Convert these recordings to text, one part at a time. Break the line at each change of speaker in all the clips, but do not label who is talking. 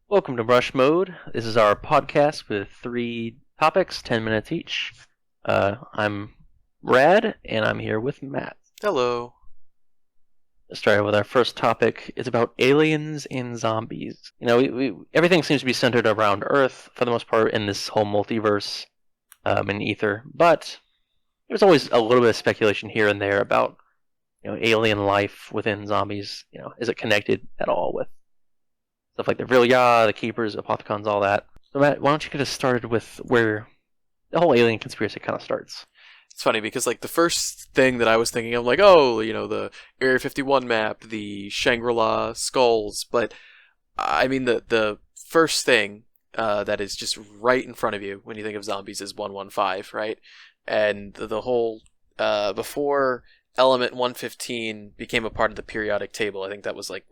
Welcome to Brush Mode. This is our podcast with three topics, 10 minutes each. I'm Rad, and I'm here with Matt.
Hello.
Let's start with our first topic. It's about aliens and zombies. Everything seems to be centered around Earth for the most part in this whole multiverse and ether, but there's always a little bit of speculation here and there about alien life within zombies. Is it connected at all with stuff like the Vilya, the Keepers, Apothicons, all that? So Matt, why don't you get us started with where the whole alien conspiracy kind of starts?
It's funny because the first thing that I was thinking of, the Area 51 map, the Shangri-La skulls, but I mean the first thing that is just right in front of you when you think of zombies is 115, right? And the whole before Element 115 became a part of the periodic table, I think that was like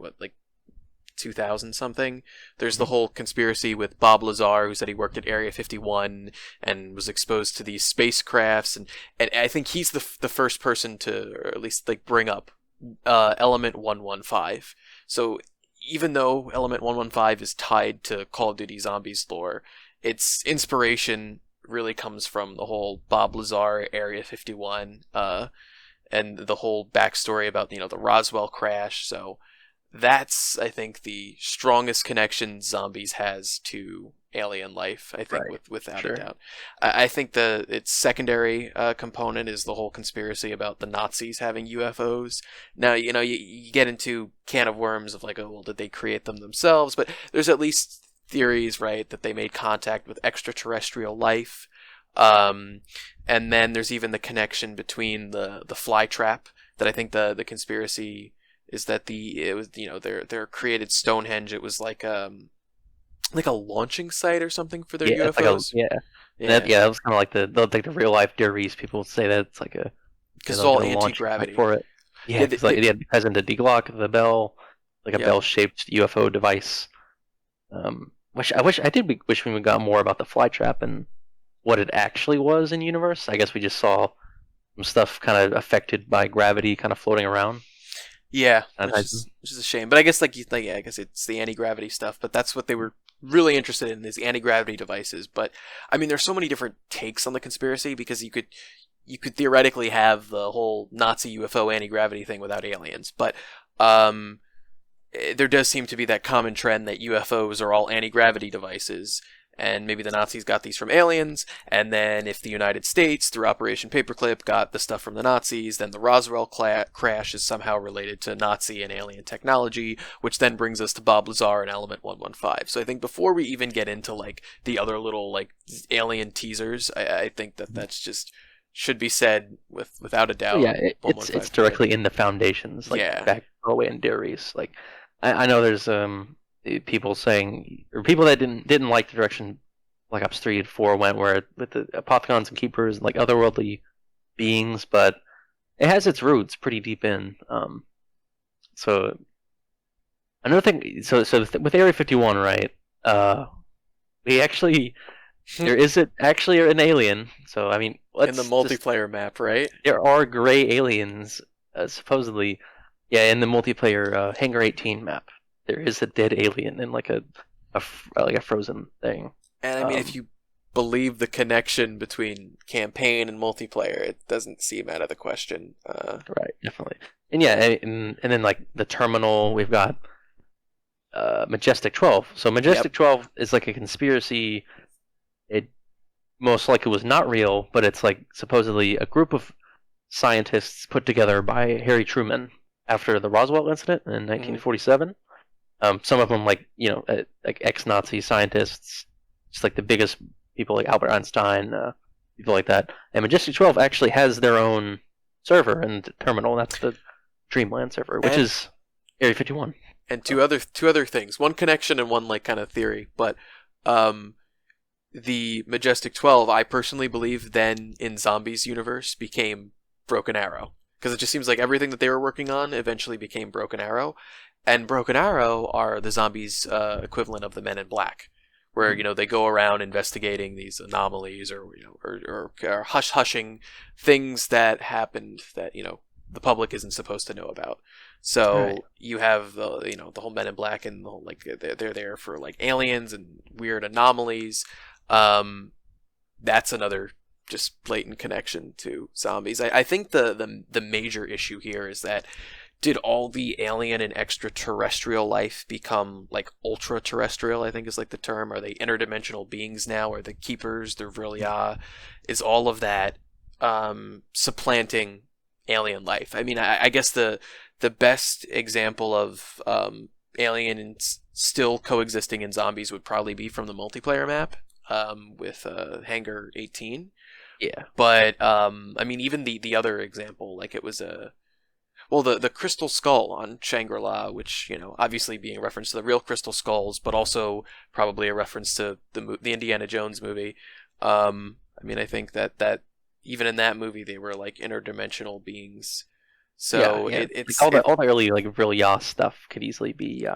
2000 something. There's the whole conspiracy with Bob Lazar, who said he worked at Area 51 and was exposed to these spacecrafts, and I think he's the first person to, or at least bring up Element 115. So even though Element 115 is tied to Call of Duty Zombies lore, its inspiration really comes from the whole Bob Lazar Area 51 and the whole backstory about the Roswell crash. So that's, I think, the strongest connection zombies has to alien life. I think,
Right.
without
Sure.
a doubt. I think its secondary component is the whole conspiracy about the Nazis having UFOs. Now, you get into can of worms of oh, well, did they create them themselves? But there's at least theories, right, that they made contact with extraterrestrial life. And then there's even the connection between the fly trap that I think the conspiracy is that it was their created Stonehenge. It was like a launching site or something for their
Yeah, it's
UFOs.
that was kind of like the real life Deriz. People would say that it's like
Because it's
like
all
a launch pad
anti-gravity.
for it. Yeah,
Yeah,
because like because in the Deglock, the bell, like a
yep.
bell-shaped UFO device. I did wish we got more about the fly trap and what it actually was in universe. I guess we just saw some stuff kind of affected by gravity, kind of floating around.
Yeah,
And
which is a shame. But I guess yeah, I guess it's the anti-gravity stuff. But that's what they were really interested in, is anti-gravity devices. But I mean, there's so many different takes on the conspiracy, because you could theoretically have the whole Nazi UFO anti-gravity thing without aliens. But um, there does seem to be that common trend that UFOs are all anti-gravity devices, and maybe the Nazis got these from aliens, and then if the United States, through Operation Paperclip, got the stuff from the Nazis, then the Roswell crash is somehow related to Nazi and alien technology, which then brings us to Bob Lazar and Element 115. So I think before we even get into the other little alien teasers, I think that's just should be said without a doubt.
yeah, it's
115
directly in the foundations, like
Yeah.
back all the way in Deriz. Like I know there's people saying, or people that didn't like the direction Black Ops 3 and 4 went, where with the Apothicons and Keepers and like otherworldly beings, but it has its roots pretty deep in. So another thing, with Area 51, right? We actually there is it actually an alien. So I mean,
In the
let's just
multiplayer map, right?
there are gray aliens supposedly. Yeah, in the multiplayer Hangar 18 map, there is a dead alien in like like a frozen thing.
And I mean, if
Um,
you believe the connection between campaign and multiplayer, it doesn't seem out of the question.
right, definitely. And yeah, and then like the terminal, we've got Majestic 12. So
Yep.
Majestic 12 is like a conspiracy. It most likely was not real, but it's like supposedly a group of scientists put together by Harry Truman after the Roswell incident in
Mhm.
1947. Some of them like ex-Nazi scientists, just like the biggest people like Albert Einstein, people like that. And Majestic 12 actually has their own server and terminal. That's the Dreamland server, which
And
is Area 51.
two other things. One connection and one kind of theory. But um, the Majestic 12, I personally believe, then in Zombies universe became Broken Arrow, because it just seems like everything that they were working on eventually became Broken Arrow, and Broken Arrow are the zombies' equivalent of the Men in Black, where they go around investigating these anomalies, or or hushing things that happened that the public isn't supposed to know about. So
Right.
you have the whole Men in Black and the whole, like they're there for like aliens and weird anomalies. Um, that's another just blatant connection to zombies. I think the major issue here is that did all the alien and extraterrestrial life become like ultra terrestrial? I think is like the term. Are they interdimensional beings now? Are the keepers, the Virlia? Is all of that supplanting alien life? I mean, I guess the best example of aliens still coexisting in zombies would probably be from the multiplayer map with Hangar 18.
Yeah.
But I mean, even the other example, like it was a well, the Crystal Skull on Shangri-La, which obviously being a reference to the real Crystal Skulls, but also probably a reference to the Indiana Jones movie. I mean, I think that even in that movie they were like interdimensional beings.
Yeah,
So
yeah.
it,
Like
it's
all the
it,
all the early like real Yas stuff could easily be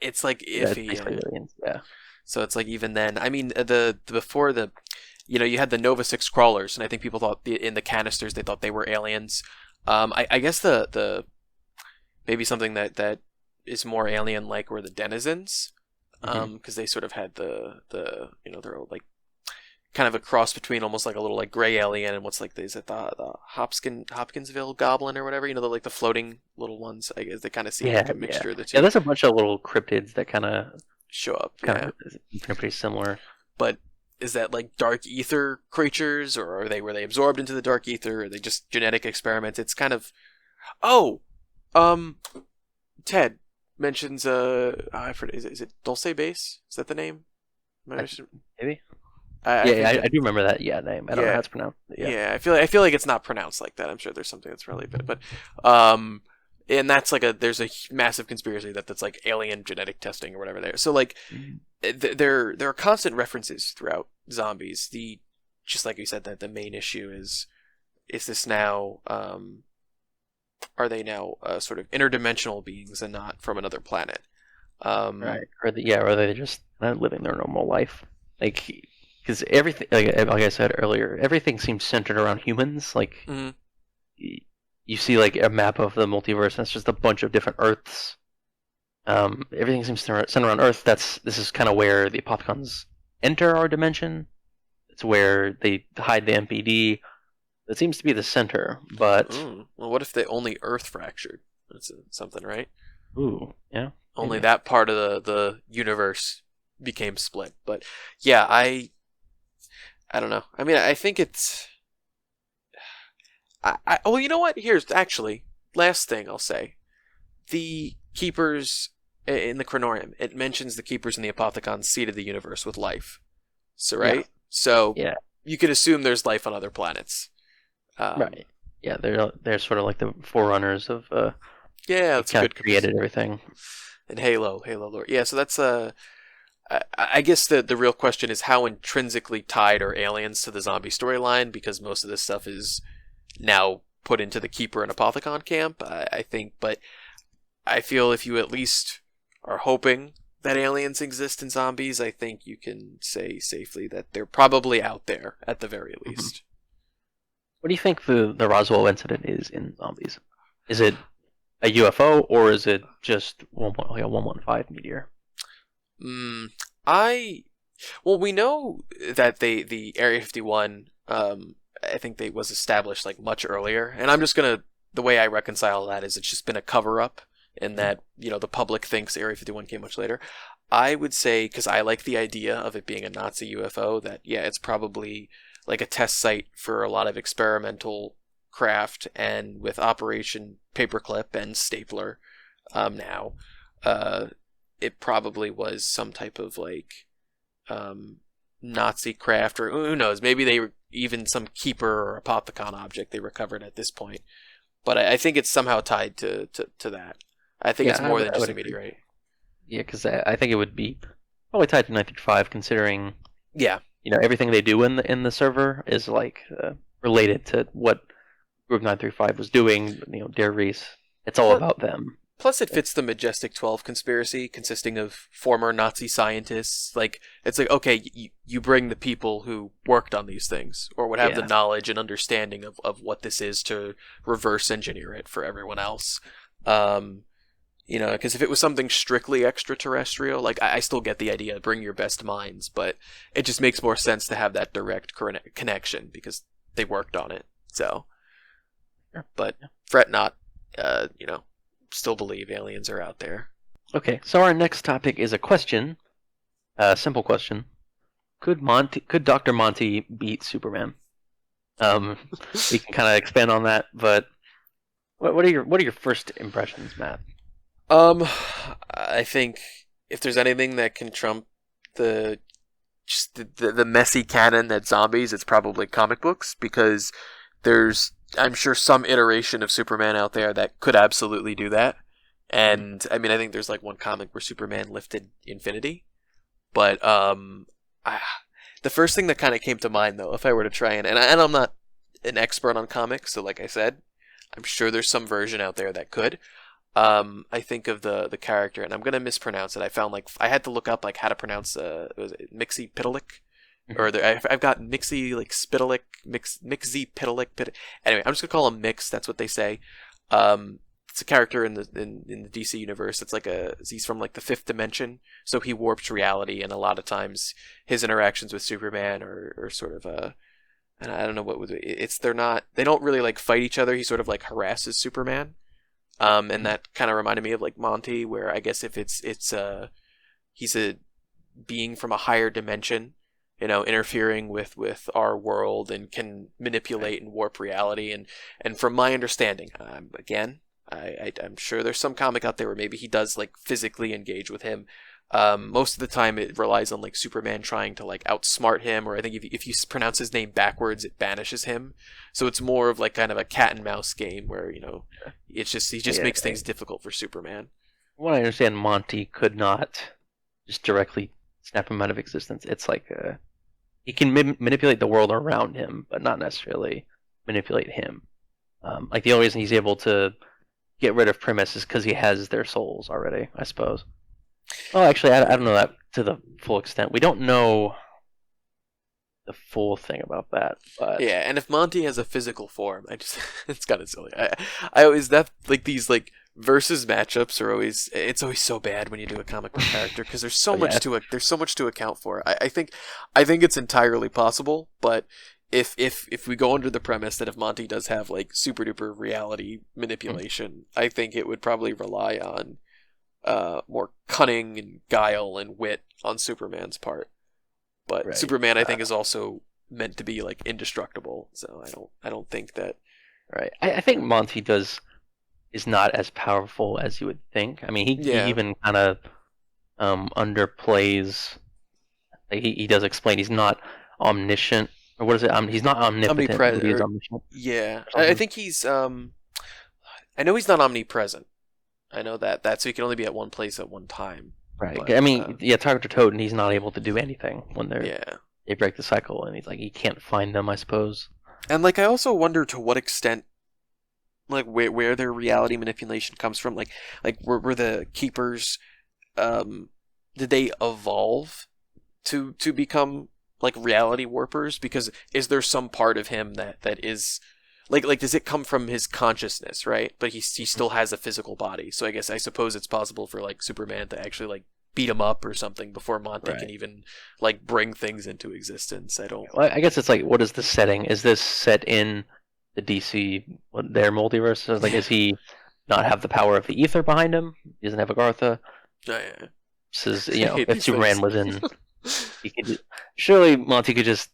it's like
yeah,
iffy.
basically aliens. Yeah.
So it's like even then, I mean, the before the you had the Nova 6 crawlers, and I think people thought in the canisters they thought they were aliens. I guess the maybe something that is more alien like were the denizens,
Hmm.
because they sort of had the they're like kind of a cross between almost like a little like gray alien and what's like is it the Hopkinsville goblin or whatever, the like the floating little ones. I guess they kind of seem
Yeah,
like a
yeah.
mixture of the
Yeah,
two
there's a bunch of little cryptids that
show up.
kind
Yeah,
of pretty similar.
but is that like dark ether creatures, or were they absorbed into the dark ether? Or are they just genetic experiments? It's kind of oh, um, Ted mentions I forget, is it Dulce Base? Is that the name?
I, maybe.
I
Yeah, yeah,
think
I
that
do remember that. Yeah, name. I don't know how
yeah
it's pronounced. But yeah.
yeah I feel like it's not pronounced like that. I'm sure there's something that's really bad, but um. And that's like there's a massive conspiracy that's like alien genetic testing or whatever there. So like
Mhm.
there are constant references throughout zombies. Just like you said, that the main issue is this now are they now sort of interdimensional beings and not from another planet?
Right. Or they're just not living their normal life. Like, because everything, like I said earlier, everything seems centered around humans. Like,
mhm.
you see like a map of the multiverse, and it's just a bunch of different Earths. Everything seems centered around Earth. This is kind of where the Apothicons enter our dimension. It's where they hide the MPD. That seems to be the center, but
Well, what if they only Earth fractured? That's something, right?
ooh, yeah,
Only
maybe.
that part of the universe became split. But yeah, I don't know. I mean, I think it's well, you know what? Here's actually last thing I'll say. The keepers in the Chronorium, it mentions the keepers in the Apothicons seeded the universe with life. So
Yeah,
right, so
yeah,
you can assume there's life on other planets. Um,
right. Yeah, they're sort of like the forerunners of
yeah,
they
that's a
kind of
good
created
comparison.
everything.
And Halo lore. Yeah, so that's I guess the real question is how intrinsically tied are aliens to the zombie storyline, because most of this stuff is now put into the Keeper and Apothicon camp. I think, but I feel if you at least are hoping that aliens exist in zombies, I think you can say safely that they're probably out there at the very
Hmm.
least.
What do you think the Roswell incident is in zombies? Is it a UFO or is it just like a 115 meteor?
Mm, I well, we know that the Area 51, I think they was established like much earlier, and I'm just gonna the way I reconcile that is it's just been a cover up, and
Mhm.
that the public thinks Area 51 came much later. I would say, because I like the idea of it being a Nazi UFO, that yeah, it's probably like a test site for a lot of experimental craft, and with Operation Paperclip and Stapler, now. Uh, it probably was some type of like um, Nazi craft, or who knows? Maybe they were even some keeper or apothecon object they recovered at this point. But I think it's somehow tied to that. I think
Yeah,
it's more than
I
just
would
a
agree.
meteorite.
Yeah, because I think it would be probably tied to 935, considering
Yeah.
everything they do in the server is like related to what Group 935 was doing. Dare Reese. It's all
Plus,
about them.
plus, it fits the Majestic 12 conspiracy, consisting of former Nazi scientists. Like, it's like, okay, you bring the people who worked on these things, or would have the
Yeah,
knowledge and understanding of what this is to reverse engineer it for everyone else. Um, Because if it was something strictly extraterrestrial, like I still get the idea, bring your best minds, but it just makes more sense to have that direct connection because they worked on it. So,
Sure.
but fret not, still believe aliens are out there.
Okay, so our next topic is a question, a simple question. Could Dr. Monty beat Superman? We can kind of expand on that, but what are your first impressions, Matt?
Um, I think if there's anything that can trump the just the messy canon that zombies, it's probably comic books because there's I'm sure some iteration of Superman out there that could absolutely do that. And I mean, I think there's like one comic where Superman lifted Infinity, but the first thing that kind of came to mind though, if I were to try and I'm not an expert on comics, so like I said, I'm sure there's some version out there that could. I think of the character, and I'm gonna mispronounce it. I found like I had to look up like how to pronounce was it Mixie Pitalik, or I've got Mixie like Spitalik, Mixie Pitalik. Anyway, I'm just gonna call him Mix. That's what they say. It's a character in the DC universe. It's like he's from like the fifth dimension, so he warps reality, and a lot of times his interactions with Superman are sort of and I don't know what they don't really like fight each other. He sort of like harasses Superman. And that kind of reminded me of like Monty, where I guess if he's a being from a higher dimension, interfering with our world and can manipulate and warp reality. And from my understanding, again, I'm sure there's some comic out there where maybe he does like physically engage with him. Most of the time it relies on like Superman trying to like outsmart him, or I think if you pronounce his name backwards, it banishes him. So it's more of like kind of a cat and mouse game where, it's just, he just makes things difficult for Superman.
What I understand, Monty could not just directly snap him out of existence. It's like he can manipulate the world around him, but not necessarily manipulate him. Like the only reason he's able to get rid of Primus is because he has their souls already, I suppose. Oh, actually, I don't know that to the full extent. We don't know the full thing about that, but
yeah. And if Monty has a physical form, it's kind of silly. I always that like these like versus matchups are it's always so bad when you do a comic book character because there's so much there's so much to account for. I think it's entirely possible, but if we go under the premise that if Monty does have like super duper reality manipulation, I think it would probably rely on more cunning and guile and wit on Superman's part. But right. Superman, I think, is also meant to be like indestructible. So I don't think that.
Right. I think Monty is not as powerful as you would think. I mean, he even kind of underplays. Like he does explain he's not omniscient, or what is it? He's not omnipotent. He's omniscient.
Yeah, I think he's. I know he's not omnipresent. I know that so he can only be at one place at one time.
Right. But, I mean, Dr. Toad, and he's not able to do anything when they break the cycle, and he can't find them, I suppose.
And like, I also wonder to what extent, like, where their reality manipulation comes from. Like were the keepers, did they evolve to become like reality warpers? Because is there some part of him that is like does it come from his consciousness, right? But he still has a physical body. So I suppose it's possible for like Superman to actually like beat him up or something before Monty can even like bring things into existence.
Well, I guess it's like, what is the setting? Is this set in the DC their multiverse? So like, does he not have the power of the ether behind him? He doesn't have Agartha.
Oh, yeah.
This is, if Superman was in, surely Monty could just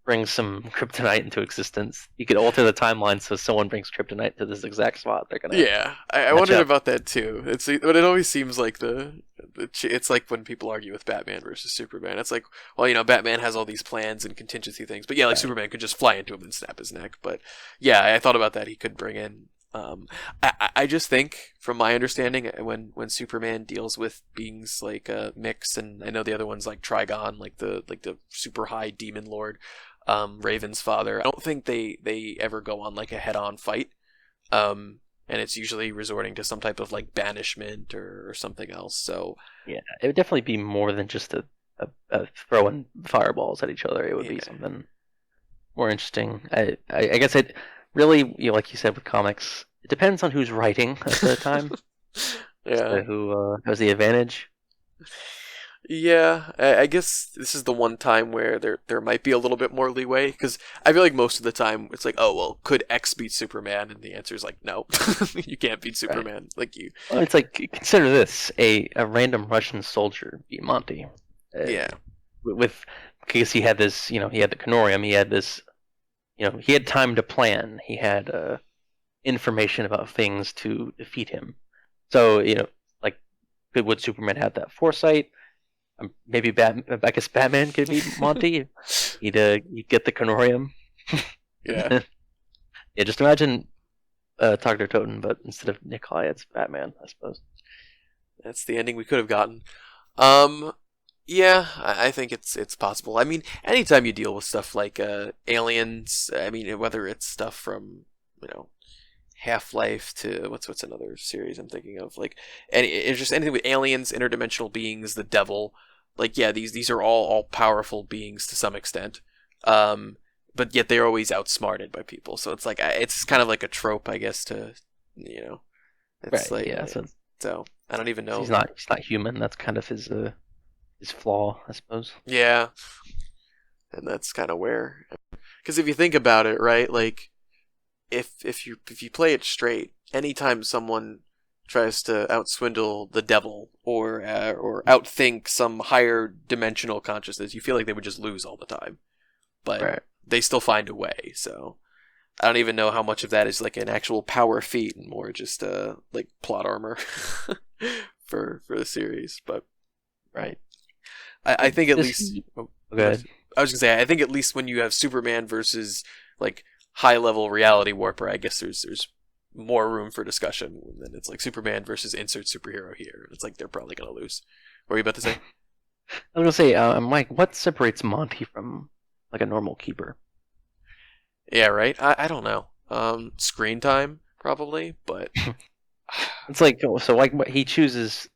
bring some kryptonite into existence. You could alter the timeline so someone brings kryptonite to this exact spot. They're gonna.
Yeah, I wondered about that too. But it always seems like it's like when people argue with Batman versus Superman. It's like, well, Batman has all these plans and contingency things, but yeah, like Superman could just fly into him and snap his neck. But yeah, I thought about that. He could bring in. I just think, from my understanding, when Superman deals with beings like Mix, and I know the other one's like Trigon, like the super high demon lord. Raven's father. I don't think they ever go on like a head-on fight, and it's usually resorting to some type of like banishment or something else. So
yeah, it would definitely be more than just a throwing fireballs at each other. It would be something more interesting. I guess it really, like you said with comics, it depends on who's writing at the time.
Yeah.
Who has the advantage.
Yeah, I guess this is the one time where there might be a little bit more leeway because I feel like most of the time it's like, oh well, could X beat Superman? And the answer is like, no, you can't beat
Right.
Superman. Like you,
Well, it's like consider this: a random Russian soldier beat Monty,
yeah,
with because he had this, he had the Canorium, he had this, he had time to plan, he had information about things to defeat him. So like, would Superman have that foresight? Maybe I guess Batman could beat Monty. He'd get the Canorium.
yeah.
Yeah, just imagine Dr. Toten, but instead of Nikolai, it's Batman, I suppose.
That's the ending we could have gotten. Um, yeah, I think it's possible. I mean, anytime you deal with stuff like aliens, I mean, whether it's stuff from you know Half-Life to what's another series I'm thinking of, like it's just anything with aliens, interdimensional beings, the devil. Like yeah, these are all powerful beings to some extent. Um, but yet they're always outsmarted by people. So it's like it's kind of like a trope, I guess. To you know, it's
Right.
like
Yeah. So
so I don't even know.
he's not human. That's kind of his flaw, I suppose.
Yeah, and that's kind of where because if you think about it, right, like if you play it straight, anytime someone tries to outswindle the devil or outthink some higher dimensional consciousness, you feel like they would just lose all the time. But
Right.
they still find a way. So I don't even know how much of that is like an actual power feat and more just like plot armor for the series. But
Right.
I think at
This.
least
Okay.
I was gonna say I think at least when you have Superman versus like high level reality warper, I guess there's more room for discussion. And then it's like Superman versus insert superhero here. It's like they're probably gonna lose. What were you about to say?
I was gonna say, Mike, what separates Monty from like a normal keeper?
Yeah, right. I don't know. Screen time probably, but
It's like, so like he chooses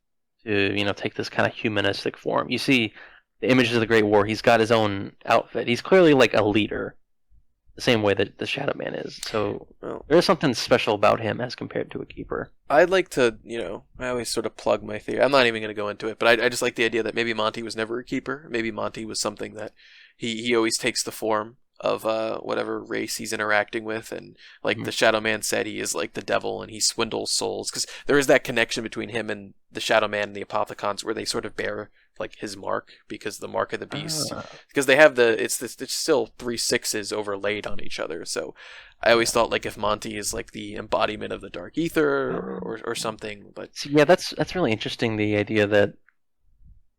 to take this kind of humanistic form. You see the images of the Great War. He's got his own outfit. He's clearly like a leader, the same way that the Shadow Man is. So
well,
there is something special about him as compared to a keeper.
I'd like to, I always sort of plug my theory. I'm not even going to go into it, but I just like the idea that maybe Monty was never a keeper. Maybe Monty was something that he always takes the form of whatever race he's interacting with, and like
Mhm.
the Shadow Man said, he is like the devil and he swindles souls because there is that connection between him and the Shadow Man and the Apothicons where they sort of bear like his mark because the mark of the beast
Ah,
because they have it's still three sixes overlaid on each other. So I always thought like if Monty is like the embodiment of the Dark Ether or something, but
see, yeah, that's really interesting. The idea that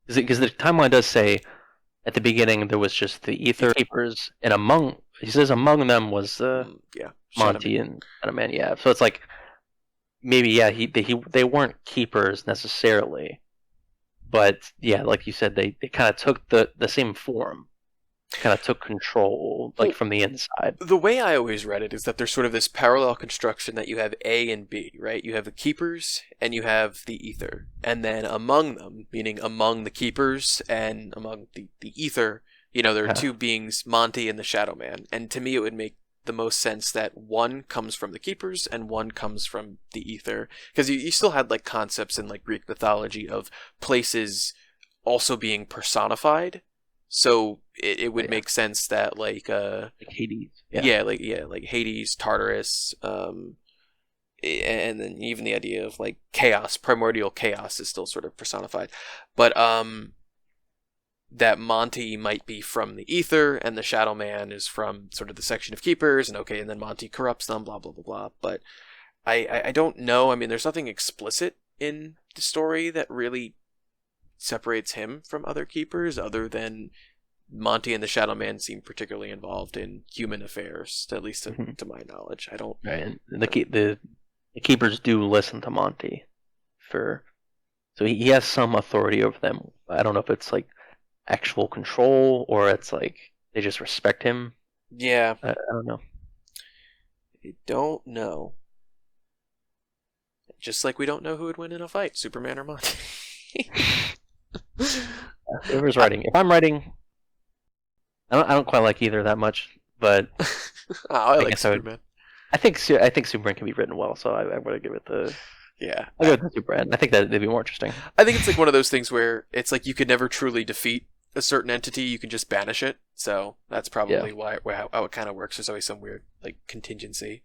because the timeline does say at the beginning there was just the Ether Keepers, and he says among them was
yeah, Shadow Man.
Monty and Shadow Man. Yeah, so it's like maybe yeah they weren't keepers necessarily, but yeah, like you said, they kind of took the same form, kind of took control like
Well,
from the inside.
the way I always read it is that there's sort of this parallel construction that you have A and B, right? You have the keepers and you have the ether. And then among them, meaning among the keepers and among the ether, there are
Yeah.
two beings, Monty and the Shadow Man. And to me, it would make the most sense that one comes from the keepers and one comes from the ether. Because you still had like concepts in like Greek mythology of places also being personified. So it would
Yeah,
make sense that
like Hades. Yeah.
like Hades, Tartarus, and then even the idea of like chaos, primordial chaos is still sort of personified. But that Monty might be from the ether and the Shadow Man is from sort of the section of keepers, and okay, and then Monty corrupts them, blah blah blah blah. But I don't know. I mean, there's nothing explicit in the story that really separates him from other keepers other than Monty and the Shadow Man seem particularly involved in human affairs, at least
Mhm.
to my knowledge. I don't.
Right. And
I don't
the keepers do listen to Monty for so he has some authority over them. I don't know if it's like actual control or it's like they just respect him.
yeah,
I don't know.
I don't know. Just like we don't know who would win in a fight, Superman or Monty.
Whoever's writing, if I'm writing, I don't quite like either that much, but
I
I
like
guess I would.
Superman.
I think Superman can be written well, so I would give it the
Yeah.
I'll go with the Super Ant. I think that they'd be more interesting.
I think it's like one of those things where it's like you could never truly defeat a certain entity, you can just banish it. So that's
Yeah,
probably how it kind of works. There's always some weird like contingency.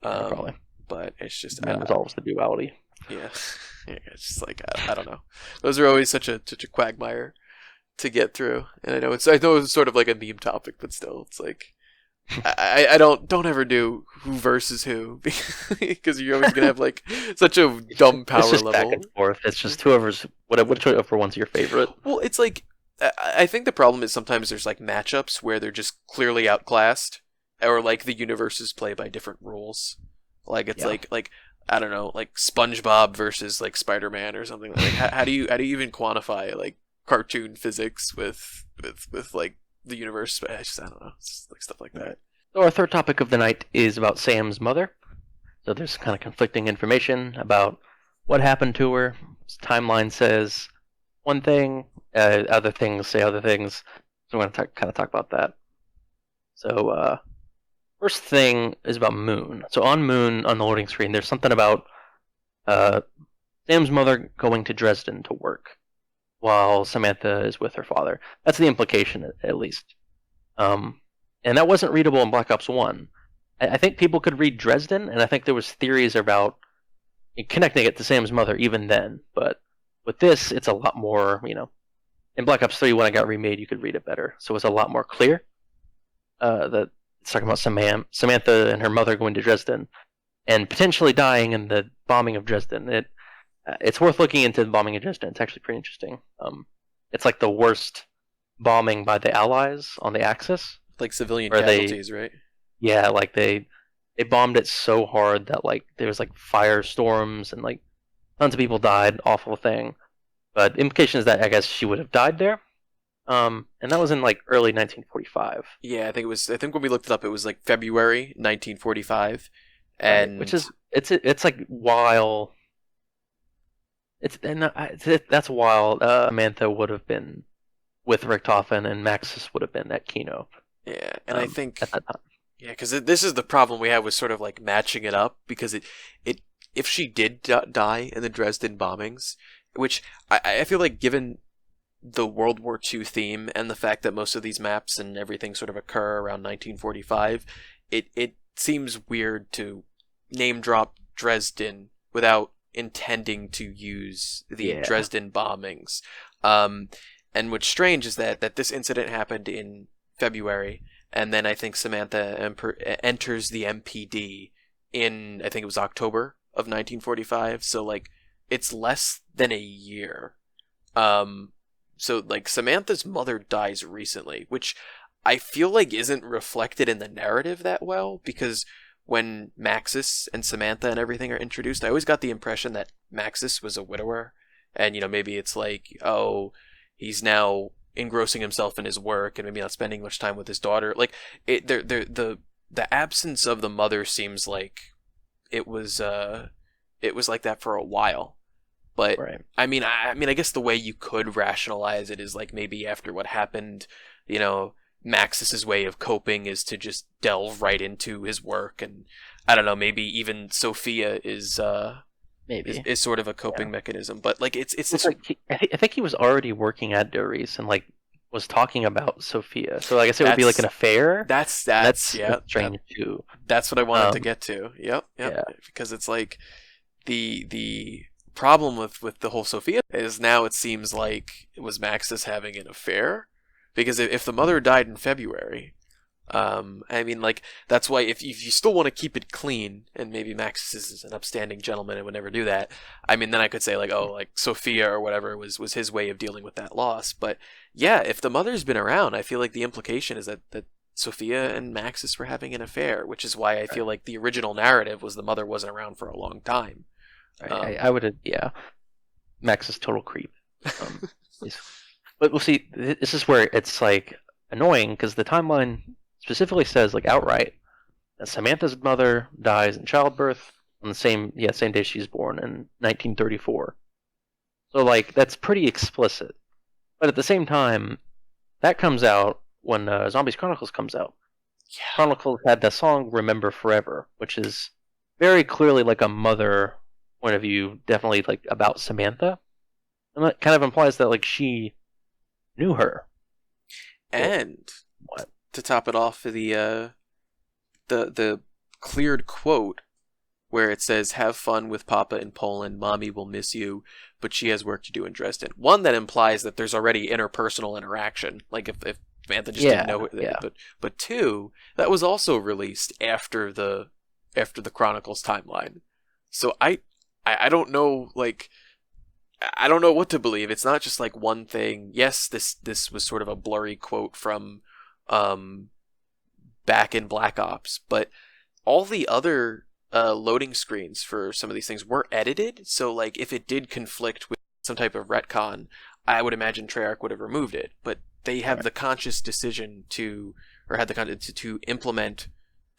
yeah, probably.
But it's just
And then resolves the duality.
yeah, yeah, it's just like I don't know. Those are always such a quagmire to get through, and I know it's sort of like a meme topic, but still, it's like I don't ever do who versus who because you're always gonna have like such a dumb power
It's just
level.
back and forth. It's just whoever's whichever one's your favorite.
Well, it's like I think the problem is sometimes there's like matchups where they're just clearly outclassed, or like the universes play by different rules. Like it's
Yeah.
like I don't know, like SpongeBob versus like Spider-Man or something. Like how do you even quantify like cartoon physics with like the universe? I don't know, it's just, like stuff like that.
So our third topic of the night is about Sam's mother. So there's kind of conflicting information about what happened to her. Timeline says one thing, other things say other things. So we're going to kind of talk about that. So first thing is about Moon. So on Moon, on the loading screen, there's something about uh, Sam's mother going to Dresden to work while Samantha is with her father. That's the implication, at least. And that wasn't readable in Black Ops 1. I think people could read Dresden, and I think there was theories about connecting it to Sam's mother even then. But with this, it's a lot more, in Black Ops 3, when it got remade, you could read it better. So it's a lot more clear that it's talking about Samantha and her mother going to Dresden and potentially dying in the bombing of Dresden. It's worth looking into the bombing of Dresden. It's actually pretty interesting. It's like the worst bombing by the Allies on the Axis.
Like civilian
Where
casualties, right?
Yeah, like they bombed it so hard that like there was like firestorms and like tons of people died. Awful thing. But the implication is that I guess she would have died there. And that was in like early 1945.
Yeah, I think it was. I think when we looked it up, it was like February 1945,
Right,
and
which is it's like while that's while Samantha would have been with Richtofen and Maxis would have been at Kino
yeah, and I think
at that time.
yeah, because this is the problem we have with sort of like matching it up because it if she did die in the Dresden bombings, which I feel like given the World War II theme and the fact that most of these maps and everything sort of occur around 1945, it seems weird to name drop Dresden without intending to use the
Yeah.
Dresden bombings. And what's strange is that this incident happened in February, and then I think Samantha enters the MPD in, I think it was October of 1945, so like it's less than a year. So like Samantha's mother dies recently, which I feel like isn't reflected in the narrative that well, because when Maxis and Samantha and everything are introduced, I always got the impression that Maxis was a widower, and maybe it's like, oh, he's now engrossing himself in his work and maybe not spending much time with his daughter. Like the absence of the mother seems like it was like that for a while. But
Right.
I mean, I guess the way you could rationalize it is like maybe after what happened, Maxis's way of coping is to just delve right into his work, and I don't know, maybe even Sophia is
Maybe.
is sort of a coping mechanism. But like it's
It's like I think he was already working at Doris and like was talking about Sophia. So I guess it would be like an affair.
That's yeah,
strange too.
that's what I wanted to
Um,
get to. Yep.
Yeah.
Because it's like the problem with the whole Sophia is now it seems like it was Maxis having an affair, because if the mother died in February, I mean, like, that's why if you still want to keep it clean, and maybe Maxis is an upstanding gentleman and would never do that, I mean, then I could say like, oh, like Sophia or whatever was his way of dealing with that loss. But yeah, if the mother's been around, I feel like the implication is that Sophia and Maxis were having an affair, which is why I feel like the original narrative was the mother wasn't around for a long time.
I would yeah. Max is total creep. He's- but we'll see. This is where it's like annoying because the timeline specifically says like outright that Samantha's mother dies in childbirth on the same day she's born in 1934. So like that's pretty explicit. But at the same time, that comes out when Zombies Chronicles comes out.
Yeah.
Chronicles had the song "Remember Forever," which is very clearly like a mother point of view, definitely like about Samantha, and that kind of implies that like she knew her. But
And
what?
to top it off, the cleared quote where it says, "Have fun with Papa in Poland. Mommy will miss you, but she has work to do in Dresden." One that implies that there's already interpersonal interaction, like if Samantha just didn't
Yeah,
know it,
yeah.
but two, that was also released after the Chronicles timeline. So I don't know, like I don't know what to believe. It's not just like one thing. Yes, this was sort of a blurry quote from um back in Black Ops, but all the other loading screens for some of these things were edited. So like if it did conflict with some type of retcon, I would imagine Treyarch would have removed it. But they have
Right.
the conscious decision to, or had the conscious to implement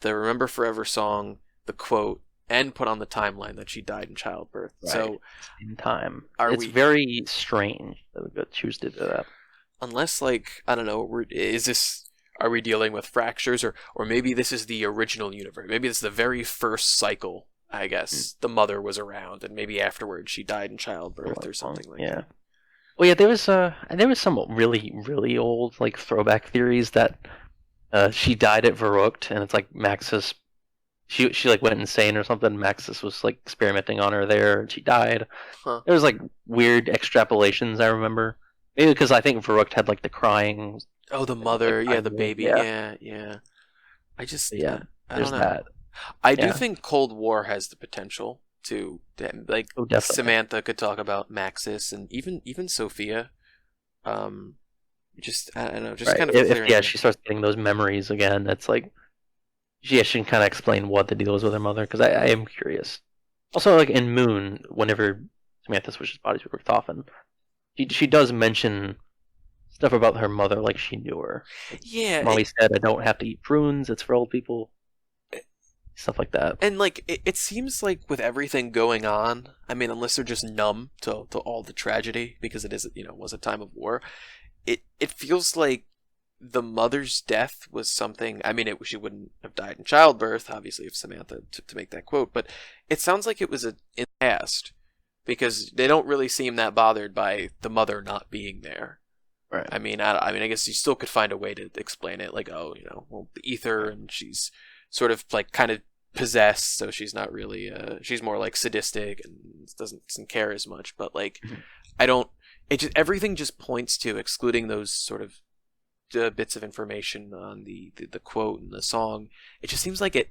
the "Remember Forever" song, the quote, and put on the timeline that she died in childbirth.
Right.
So
In time,
are
it's
we?
very strange that we would choose to do that.
Unless like I don't know, is this, are we dealing with fractures, or maybe this is the original universe? Maybe it's the very first cycle. I
Mm,
guess the mother was around, and maybe afterwards she died in
so
childbirth or
long.
something like
Yeah.
that.
Well, yeah, there was some really really old like throwback theories that she died at Verrückt, and it's like Maxis. She like went insane or something. Maxis was like experimenting on her there, and she died.
Huh?
There was like weird extrapolations. I remember maybe because I think Verrückt had like the crying,
Oh, the
like
mother, yeah,
crying
the
wound.
baby,
Yeah,
yeah, yeah. I just,
but yeah.
I don't
There's
know.
that.
I do
Yeah.
think Cold War has the potential like
Oh, definitely.
Samantha could talk about Maxis and even Sophia. Um, just I don't know, just
Right.
kind of
If
clearing
yeah,
the.
she starts getting those memories again, it's like yeah, she can kind of explain what the deal is with her mother because I am curious. Also, like in Moon, whenever Samantha switches bodies with Richtofen, she does mention stuff about her mother, like she knew her. Like
Yeah,
Molly said, "I don't have to eat prunes; it's for old people." Stuff like that.
and like it seems like with everything going on, I mean, unless they're just numb to all the tragedy because it is, was a time of war. It feels like the mother's death was something. I mean, she wouldn't have died in childbirth, obviously, if Samantha to make that quote, but it sounds like it was in the past because they don't really seem that bothered by the mother not being there.
Right.
I mean, I guess you still could find a way to explain it, like, oh, well, the ether, and she's sort of like kind of possessed, so she's not really, she's more like sadistic and doesn't care as much. But like,
Mhm.
I don't. It just everything just points to, excluding those sort of bits of information on the quote and the song. It just seems like it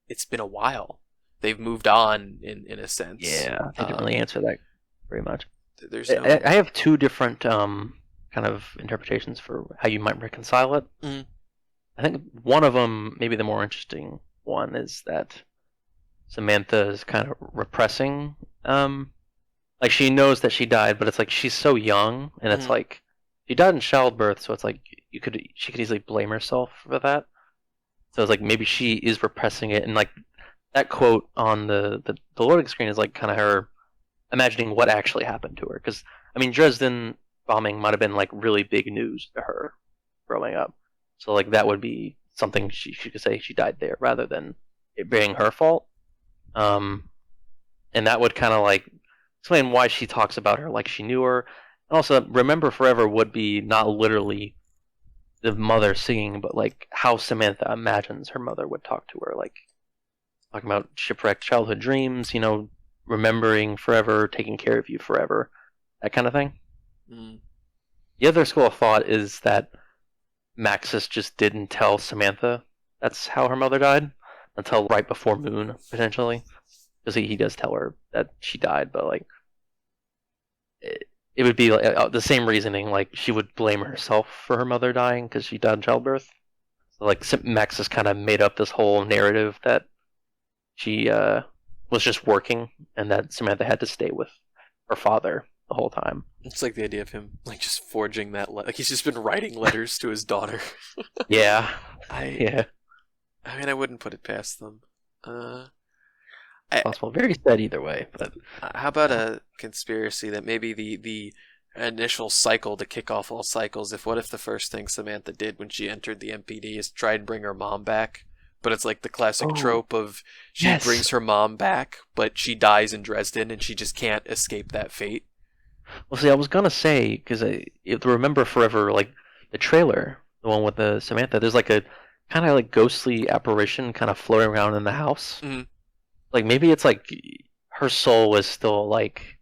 it's been a while. They've moved on in a sense.
Yeah, they didn't really answer that very much.
There's
I
no.
have two different kind of interpretations for how you might reconcile it.
Mm,
I think one of them, maybe the more interesting one, is that Samantha is kind of repressing. Like she knows that she died, but it's like she's so young, and it's
mm,
like she died in childbirth, so it's like she could easily blame herself for that. So it's like maybe she is repressing it, and like that quote on the loading screen is like kind of her imagining what actually happened to her. Because I mean, Dresden bombing might have been like really big news to her growing up. So like that would be something she could say she died there rather than it being her fault. Um, and that would kind of like explain why she talks about her like she knew her. And also, Remember Forever would be not literally the mother singing, but like how Samantha imagines her mother would talk to her, like talking about shipwrecked childhood dreams, remembering forever, taking care of you forever, that kind of thing.
mm.
The other school of thought is that Maxis just didn't tell Samantha that's how her mother died until right before Moon, potentially. Because he does tell her that she died, but like it would be like, the same reasoning. Like she would blame herself for her mother dying because she died in childbirth. So like Maxis kind of made up this whole narrative that she was just working and that Samantha had to stay with her father the whole time.
It's like the idea of him like just forging like he's just been writing letters to his daughter.
Yeah,
I
yeah,
I mean, I wouldn't put it past them. Uh, I,
possible. Very sad either way, but
how about
uh,
a conspiracy that maybe the initial cycle to kick off all cycles? What if the first thing Samantha did when she entered the MPD is try and bring her mom back, but it's like the classic
Oh,
trope of she
yes.
brings her mom back, but she dies in Dresden, and she just can't escape that fate.
Well, see, I was gonna say because if you remember forever, like the trailer, the one with the Samantha. There's like a kind of like ghostly apparition kind of floating around in the house.
Mhm.
Like maybe it's like her soul is still like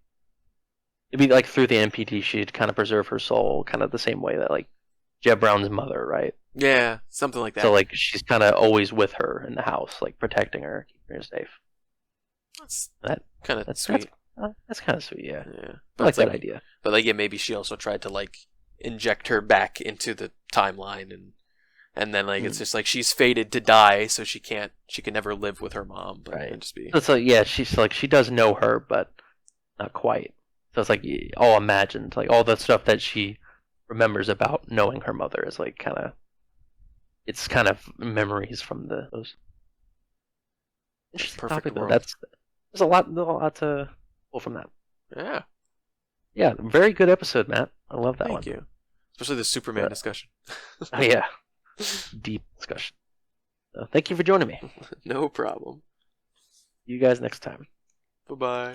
maybe like through the MPT she'd kind of preserve her soul, kind of the same way that like Jeb Brown's mother, right?
Yeah, something like
So
that.
like she's kind of always with her in the house, like protecting her, keeping her safe.
That's
That
kind of
that's
sweet.
that's kind of sweet, yeah.
Yeah,
I
but
like
it's
that
like,
idea.
but like, yeah, maybe she also tried to like inject her back into the timeline, and then like it's
Mm,
just like she's fated to die, so she can never live with her mom, but
right.
it'd just be
So it's like yeah, she's like she does know her, but not quite. So it's like all imagined, like all the stuff that she remembers about knowing her mother is like kind of it's kind of memories from those. Interesting
perfect
topic though.
world.
That's there's a lot to pull from that.
Yeah,
Yeah, very good episode, Matt. I love that
thank
one.
you. Especially the Superman
Uh,
discussion.
oh yeah, deep discussion. Thank you for joining me.
No problem.
See you guys next time.
Bye bye.